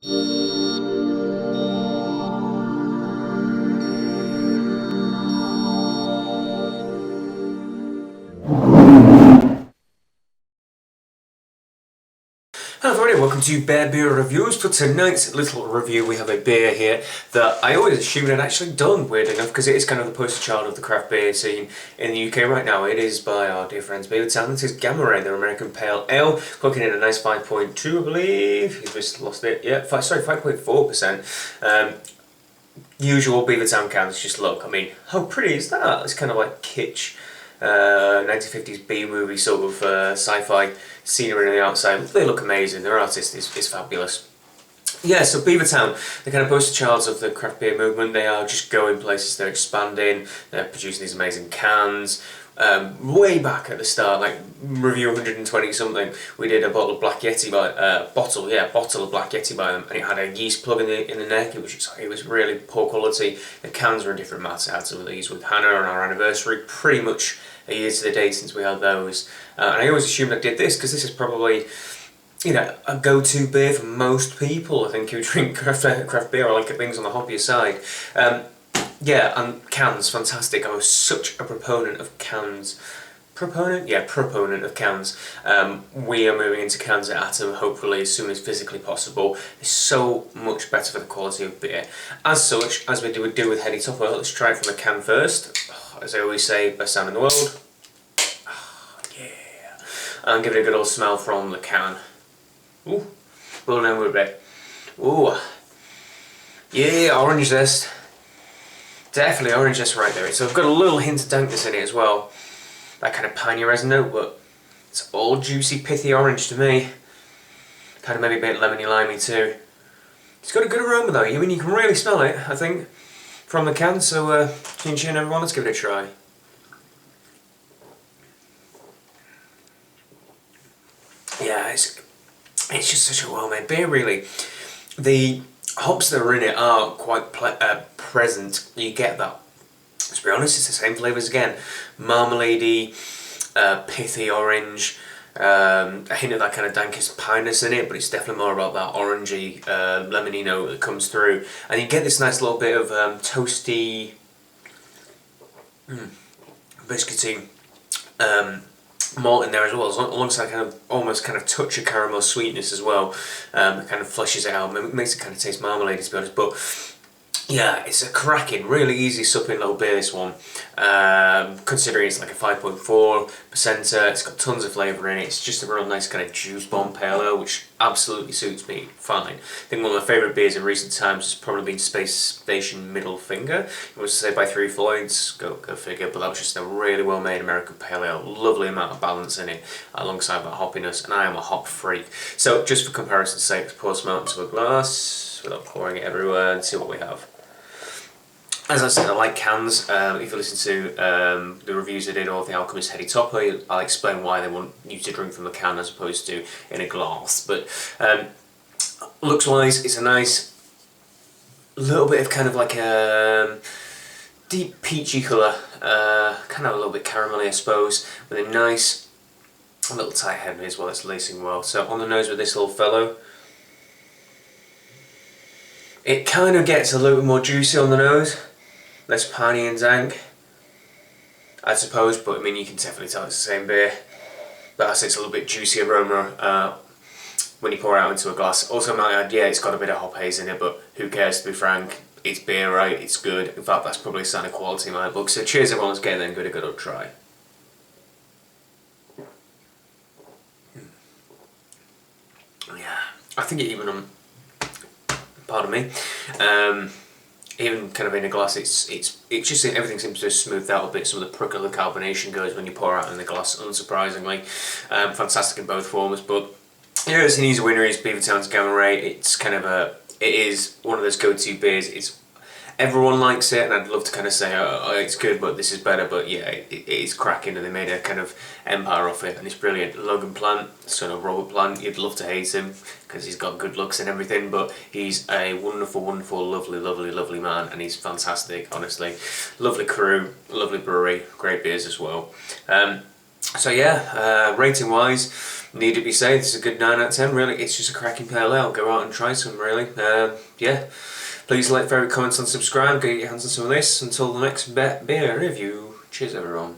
Hello everybody, welcome to Bear Beer Reviews. For tonight's little review we have a beer here that I always assumed I'd actually done, weird enough, because it is kind of the poster child of the craft beer scene in the UK right now. It is by our dear friends Beavertown. This is Gamma Ray, their American Pale Ale, clocking in a nice 5.2 I believe. You've just lost it, yeah, sorry, 5.4%. Usual Beavertown cans, just look, I mean, how pretty is that? It's kind of like kitsch. 1950s B-movie sort of sci-fi scenery on the outside. They look amazing, their artist is fabulous. Yeah, so Beavertown, the kind of poster childs of the craft beer movement. They are just going places, they're expanding, they're producing these amazing cans. Way back at the start, like review 120 something, we did a bottle of Black Yeti bottle of Black Yeti by them, and it had a yeast plug in the neck. It was really poor quality. The cans were in different mats. I had some of these with Hannah on our anniversary, pretty much a year to the day since we had those. And I always assumed I did this because this is probably, you know, a go-to beer for most people. I think who drink craft beer or like things on the hoppier side. Yeah, and cans, fantastic. I was such a proponent of cans. Proponent? Yeah, proponent of cans. We are moving into cans at Atom, hopefully as soon as physically possible. It's so much better for the quality of beer. As such, as we do with Heady Topper, let's try it from a can first. As I always say, best sound in the world. Yeah. And give it a good old smell from the can. Ooh, blow down with a bit. Ooh. Yeah, orange zest. Definitely orange zest right there. So I've got a little hint of dankness in it as well. That kind of piney resin note, but it's all juicy, pithy orange to me. Kind of maybe a bit lemony limey too. It's got a good aroma though. I mean, you can really smell it, I think, from the can. So chin chin everyone, let's give it a try. Yeah, it's just such a well-made beer, really. The hops that are in it are quite present. You get that. To be honest, it's the same flavours again. Marmalade-y, pithy orange, a hint of that kind of dankest pineness in it, but it's definitely more about that orangey, lemony note that comes through. And you get this nice little bit of toasty, biscuity malt in there as well, alongside kind of almost kind of touch of caramel sweetness as well. It kind of fleshes it out, makes it kind of taste marmalade to be honest, but yeah, it's a cracking, really easy supping little beer, this one. Considering it's like a 5.4%, it's got tons of flavour in it. It's just a real nice kind of juice bomb pale ale, which absolutely suits me fine. I think one of my favourite beers in recent times has probably been Space Station Middle Finger. It was to say by Three Floyds, go figure, but that was just a really well made American pale ale. Lovely amount of balance in it, alongside that hoppiness, and I am a hop freak. So just for comparison's sake, let's pour some out into a glass without pouring it everywhere and see what we have. As I said, I like cans. If you listen to the reviews I did of the Alchemist Heady Topper, I'll explain why they want you to drink from the can as opposed to in a glass. But looks-wise, it's a nice little bit of kind of like a deep peachy colour, kind of a little bit caramelly I suppose, with a nice little tight head as well. It's lacing well. So on the nose with this little fellow, it kind of gets a little bit more juicy on the nose. Less piney and dank, I suppose, but I mean you can definitely tell it's the same beer. But it's a little bit juicy aroma when you pour it out into a glass. Also I might add, yeah, it's got a bit of hop haze in it, but who cares, to be frank. It's beer, right? It's good. In fact, that's probably a sign of quality in my book. So cheers everyone, let's get it then, give it a good old try. Yeah, I think it even pardon me. Even kind of in a glass, it's just everything seems to have smoothed out a bit. Some of the prickle of the carbonation goes when you pour out in the glass, unsurprisingly. Fantastic in both forms, but yeah, it's an easy winner. It's Beavertown's Gamma Ray. It's kind of it is one of those go-to beers. Everyone likes it, and I'd love to kind of say, oh, it's good, but this is better. But yeah, it is cracking, and they made a kind of empire off it, and it's brilliant. Logan Plant, son of Robert Plant, you'd love to hate him because he's got good looks and everything, but he's a wonderful, wonderful, lovely, lovely, lovely man, and he's fantastic, honestly. Lovely crew, lovely brewery, great beers as well. So yeah, rating wise, need it be said, this is a good 9 out of 10 really. It's just a cracking pale ale. Go out and try some really. Yeah. Please like, favorite, comment and subscribe. Get your hands on some of this. Until the next beer review. Cheers everyone.